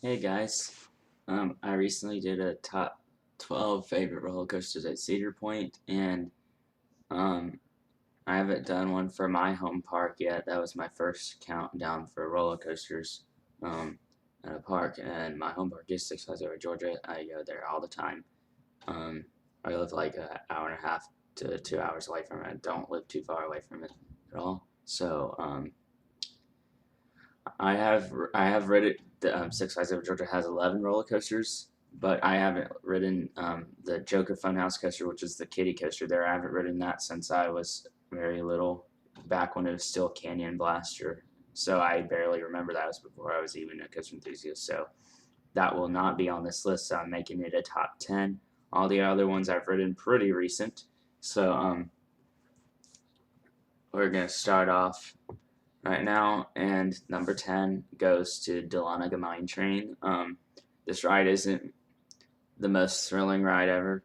Hey guys, I recently did a top 12 favorite roller coasters at Cedar Point, and um, I haven't done one for my home park yet. That was my first countdown for roller coasters at a park, and my home park is Six Flags Over Georgia. I go there all the time. Um, I live like an hour and a half to 2 hours away from it. I don't live too far away from it at all. So I have read it. The Six Flags Over Georgia has 11 roller coasters, but I haven't ridden the Joker Funhouse coaster, which is the kiddie coaster there. I haven't ridden that since I was very little, back when it was still Canyon Blaster. So I barely remember that. It was before I was even a coaster enthusiast. So that will not be on this list. So I'm making it a top 10. All the other ones I've ridden pretty recent. So we're gonna start off right now, and number 10 goes to Dahlonega Mine Train. This ride isn't the most thrilling ride ever.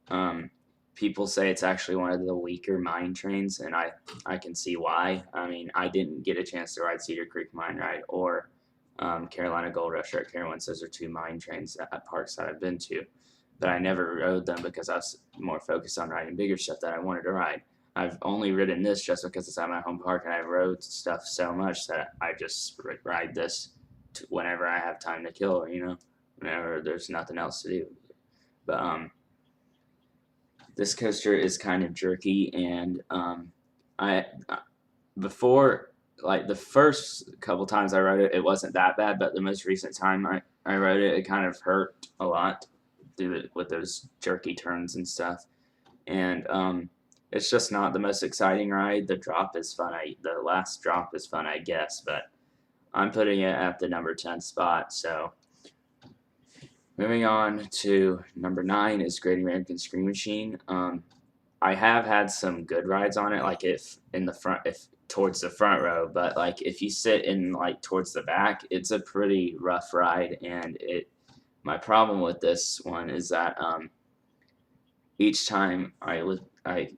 Um, People say it's actually one of the weaker mine trains, and I can see why. I mean, I didn't get a chance to ride Cedar Creek Mine Ride or Carolina Gold Rush or at Carowinds. Those are two mine trains at parks that I've been to, but I never rode them because I was more focused on riding bigger stuff that I wanted to ride. I've only ridden this just because it's at my home park, and I rode stuff so much that I just ride this whenever I have time to kill, whenever there's nothing else to do. But this coaster is kind of jerky, and I before, like, the first couple times I rode it, it wasn't that bad, but the most recent time I rode it, it kind of hurt a lot through it with those jerky turns and stuff, and it's just not the most exciting ride. The drop is fun. The last drop is fun, I guess, but I'm putting it at the number 10 spot. So moving on to number 9 is Great American Scream Machine. I have had some good rides on it, like if in the front, if towards the front row, but like if you sit in like towards the back, it's a pretty rough ride, and it. My problem with this one is that each time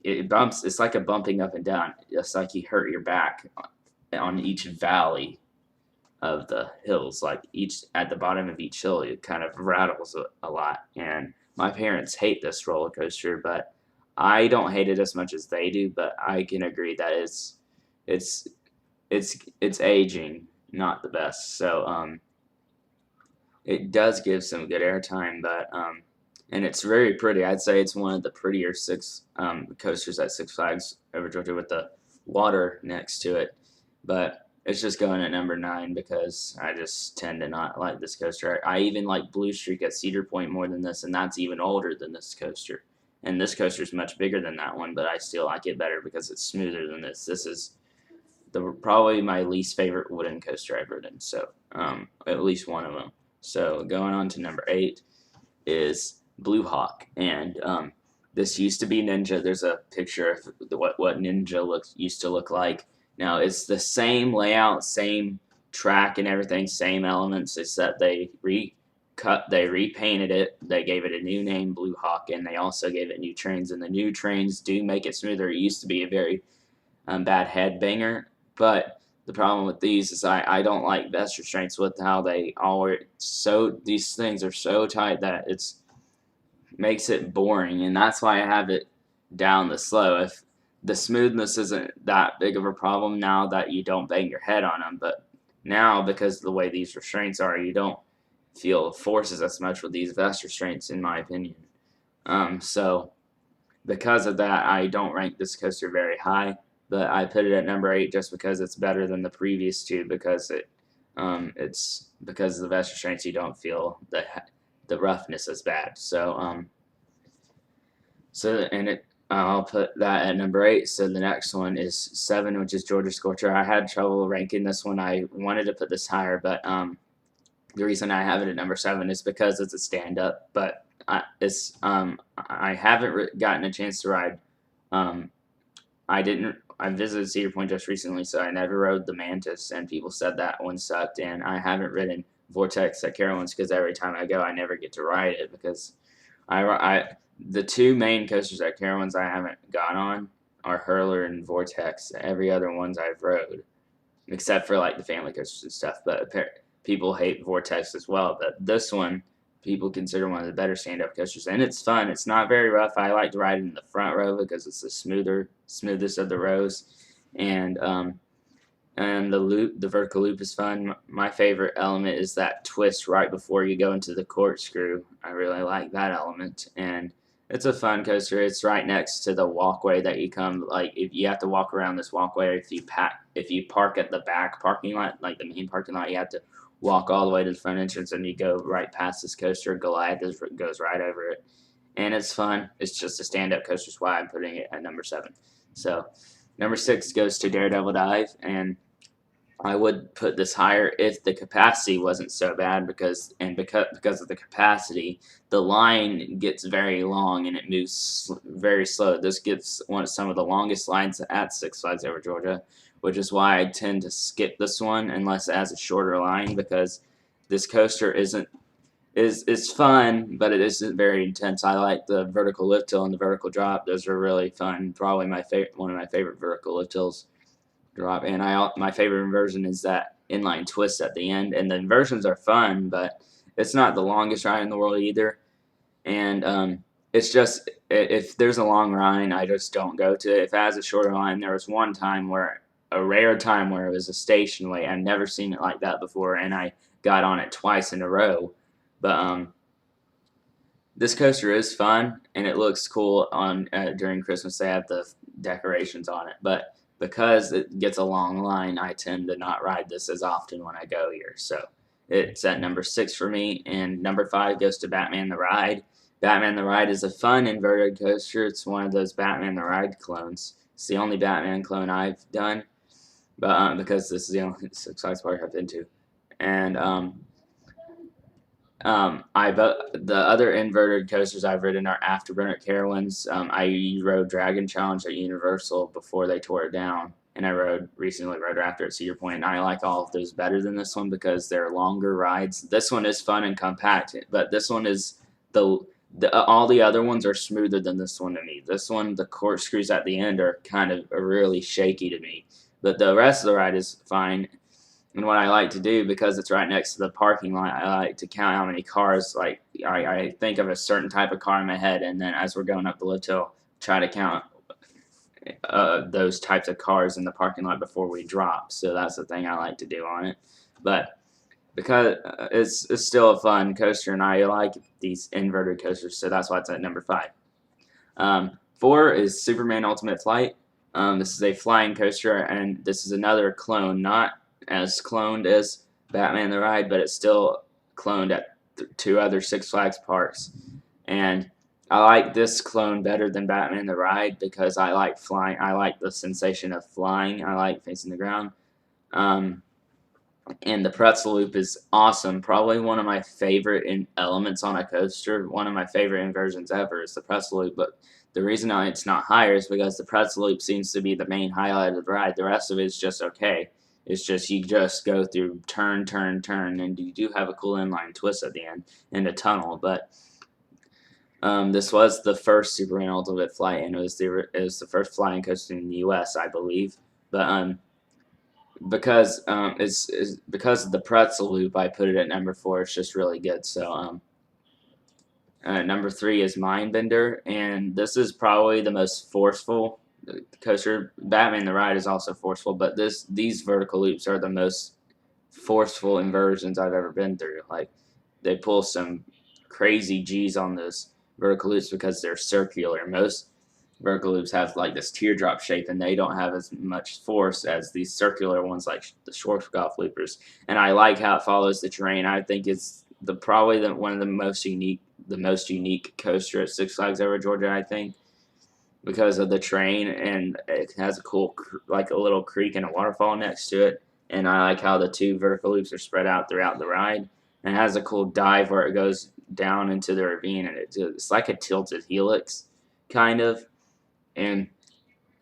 it bumps. It's like a bumping up and down. It's like you hurt your back on each valley of the hills. Like each at the bottom of each hill, it kind of rattles a lot. And my parents hate this roller coaster, but I don't hate it as much as they do. But I can agree that it's it's aging not the best. So it does give some good airtime, but and it's very pretty. I'd say it's one of the prettier six coasters at Six Flags Over Georgia with the water next to it. But it's just going at number 9 because I just tend to not like this coaster. I even like Blue Streak at Cedar Point more than this, and that's even older than this coaster. And this coaster is much bigger than that one, but I still like it better because it's smoother than this. This is probably my least favorite wooden coaster I've ridden. So at least one of them. So going on to number 8 is Blue Hawk, and this used to be Ninja. There's a picture of what Ninja used to look like. Now it's the same layout, same track and everything, same elements, except they repainted it. They gave it a new name, Blue Hawk, and they also gave it new trains. And the new trains do make it smoother. It used to be a very bad headbanger, but the problem with these is I don't like vest restraints with how they all are so these things are so tight that it's makes it boring, and that's why I have it down the slow. If the smoothness isn't that big of a problem now that you don't bang your head on them, but now because of the way these restraints are, you don't feel forces as much with these vest restraints, in my opinion. So because of that, I don't rank this coaster very high, but I put it at number 8 just because it's better than the previous two because it's because of the vest restraints you don't feel the roughness as bad. So and it I'll put that at number 8. So the next one is 7, which is Georgia Scorcher. I had trouble ranking this one. I wanted to put this higher, but the reason I have it at number 7 is because it's a stand up, but I haven't gotten a chance to ride. Um, I didn't. I visited Cedar Point just recently, so I never rode the Mantis, and people said that one sucked. And I haven't ridden Vortex at Carowinds because every time I go, I never get to ride it because the two main coasters at Carowinds I haven't gone on are Hurler and Vortex. Every other ones I've rode, except for like the family coasters and stuff. But people hate Vortex as well, but this one people consider one of the better stand-up coasters, and it's fun. It's not very rough. I like to ride in the front row because it's the smoothest of the rows, and the vertical loop is fun. My favorite element is that twist right before you go into the corkscrew. I really like that element, and it's a fun coaster. It's right next to the walkway that you come. Like if you have to walk around this walkway, if you park at the back parking lot, like the main parking lot, you have to walk all the way to the front entrance, and you go right past this coaster. Goliath goes right over it, and it's fun. It's just a stand-up coaster. That's why I'm putting it at number 7. So number 6 goes to Daredevil Dive, and I would put this higher if the capacity wasn't so bad because of the capacity, the line gets very long and it moves very slow. This gets some of the longest lines at Six Flags Over Georgia, which is why I tend to skip this one unless it has a shorter line because this coaster is fun, but it isn't very intense. I like the vertical lift hill and the vertical drop. Those are really fun. Probably one of my favorite vertical lift hills drop. And my favorite inversion is that inline twist at the end. And the inversions are fun, but it's not the longest ride in the world either. And it's just if there's a long line, I just don't go to it. If it has a shorter line, there was a rare time where it was a station wait. I've never seen it like that before, and I got on it twice in a row. But this coaster is fun and it looks cool on during Christmas. They have the decorations on it, but because it gets a long line, I tend to not ride this as often when I go here. So it's at number 6 for me, and number 5 goes to Batman the Ride. Batman the Ride is a fun inverted coaster. It's one of those Batman the Ride clones. It's the only Batman clone I've done, but because this is the only Six Flags park I've been to, and the other inverted coasters I've ridden are Afterburner Carowinds. I rode Dragon Challenge at Universal before they tore it down, and I recently rode Raptor at Cedar Point, and I like all of those better than this one because they're longer rides. This one is fun and compact, but this one is all the other ones are smoother than this one to me. This one, the corkscrews at the end are kind of really shaky to me, but the rest of the ride is fine. And what I like to do, because it's right next to the parking lot, I like to count how many cars, like, I think of a certain type of car in my head, and then as we're going up the lift hill, try to count those types of cars in the parking lot before we drop. So that's the thing I like to do on it. But because it's still a fun coaster, and I like these inverted coasters, so that's why it's at number 5. 4 is Superman Ultimate Flight. This is a flying coaster, and this is another clone, not as cloned as Batman the Ride, but it's still cloned at 2 other Six Flags parks. And I like this clone better than Batman the Ride because I like flying. I like the sensation of flying. I like facing the ground. And the pretzel loop is awesome. Probably one of my favorite elements on a coaster. One of my favorite inversions ever is the pretzel loop. But the reason it's not higher is because the pretzel loop seems to be the main highlight of the ride. The rest of it is just okay. It's just you just go through turn, and you do have a cool inline twist at the end in a tunnel. But this was the first Superman Ultimate Flight, and it was the first flying coaster in the U.S., I believe. But because it's because of the pretzel loop, I put it at number 4. It's just really good. So number 3 is Mindbender, and this is probably the most forceful coaster. Batman the Ride is also forceful, but these vertical loops are the most forceful inversions I've ever been through. Like, they pull some crazy G's on those vertical loops because they're circular. Most vertical loops have like this teardrop shape, and they don't have as much force as these circular ones like the Schwarzkopf loopers. And I like how it follows the terrain. I think it's probably one of the most unique coaster at Six Flags Over Georgia, I think, because of the terrain, and it has a cool, like a little creek and a waterfall next to it. And I like how the 2 vertical loops are spread out throughout the ride. And it has a cool dive where it goes down into the ravine, and it's like a tilted helix, kind of. And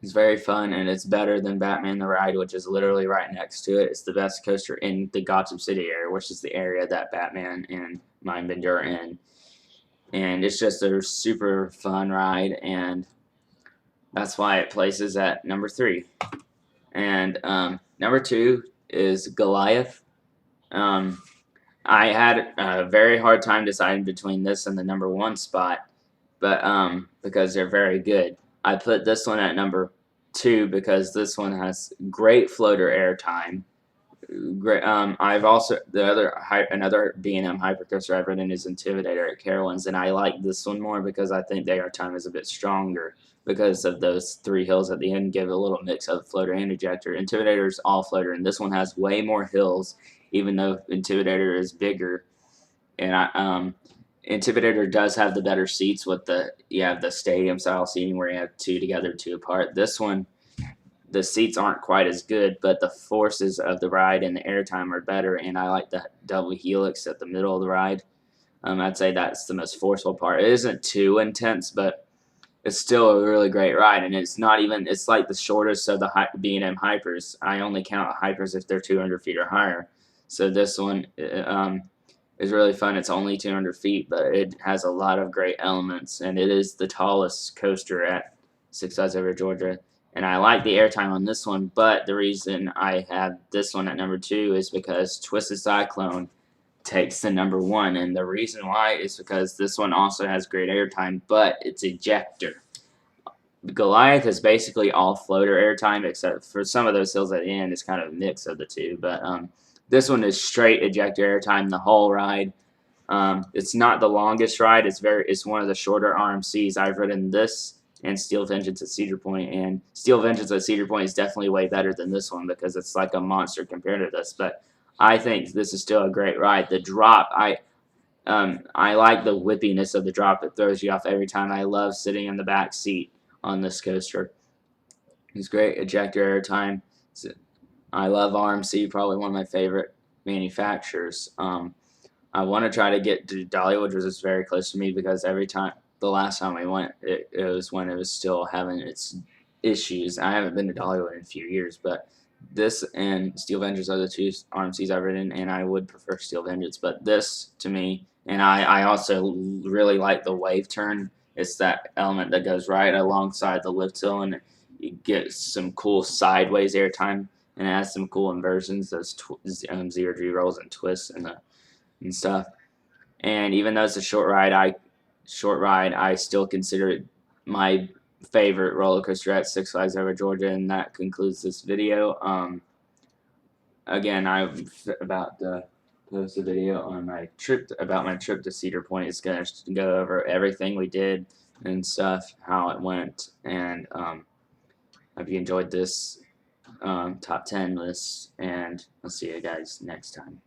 it's very fun, and it's better than Batman the Ride, which is literally right next to it. It's the best coaster in the Gotham City area, which is the area that Batman and Mindbender are in. And it's just a super fun ride, and that's why it places at number 3. And number 2 is Goliath. I had a very hard time deciding between this and the number 1 spot, but because they're very good. I put this one at number 2 because this one has great floater airtime. Great. I've also another B&M hypercoaster I've ridden is Intimidator at Carowinds, and I like this one more because I think their time is a bit stronger because of those 3 hills at the end. Give a little mix of floater and ejector. Intimidator's all floater, and this one has way more hills, even though Intimidator is bigger. And Intimidator does have the better seats with you have the stadium style seating where you have 2 together, 2 apart. This one, the seats aren't quite as good, but the forces of the ride and the airtime are better. And I like the double helix at the middle of the ride. I'd say that's the most forceful part. It isn't too intense, but it's still a really great ride. And it's not even, it's like the shortest of the B&M hypers. I only count hypers if they're 200 feet or higher. So this one is really fun. It's only 200 feet, but it has a lot of great elements. And it is the tallest coaster at Six Flags Over Georgia. And I like the airtime on this one, but the reason I have this one at number 2 is because Twisted Cyclone takes the number 1, and the reason why is because this one also has great airtime, but it's ejector. Goliath is basically all floater airtime, except for some of those hills at the end. It's kind of a mix of the two, but this one is straight ejector airtime the whole ride. It's not the longest ride. It's one of the shorter RMCs. I've ridden this and Steel Vengeance at Cedar Point, and Steel Vengeance at Cedar Point is definitely way better than this one because it's like a monster compared to this. But I think this is still a great ride. The drop, I like the whippiness of the drop. It throws you off every time. I love sitting in the back seat on this coaster. It's great ejector airtime. I love RMC, probably one of my favorite manufacturers. I want to try to get to Dollywood, which is very close to me because the last time we went, it was when it was still having its issues. I haven't been to Dollywood in a few years, but this and Steel Vengeance are the 2 RMCs I've ridden, and I would prefer Steel Vengeance. But this, to me, and I also really like the wave turn. It's that element that goes right alongside the lift hill, and you get some cool sideways airtime, and it has some cool inversions, those zero G rolls and twists and stuff. And even though it's a short ride, I still consider it my favorite roller coaster at Six Flags Over Georgia. And that concludes this video. Again, I'm about to post a video on my trip to Cedar Point. It's gonna go over everything we did and stuff, how it went, and hope you enjoyed this top 10 list. And I'll see you guys next time.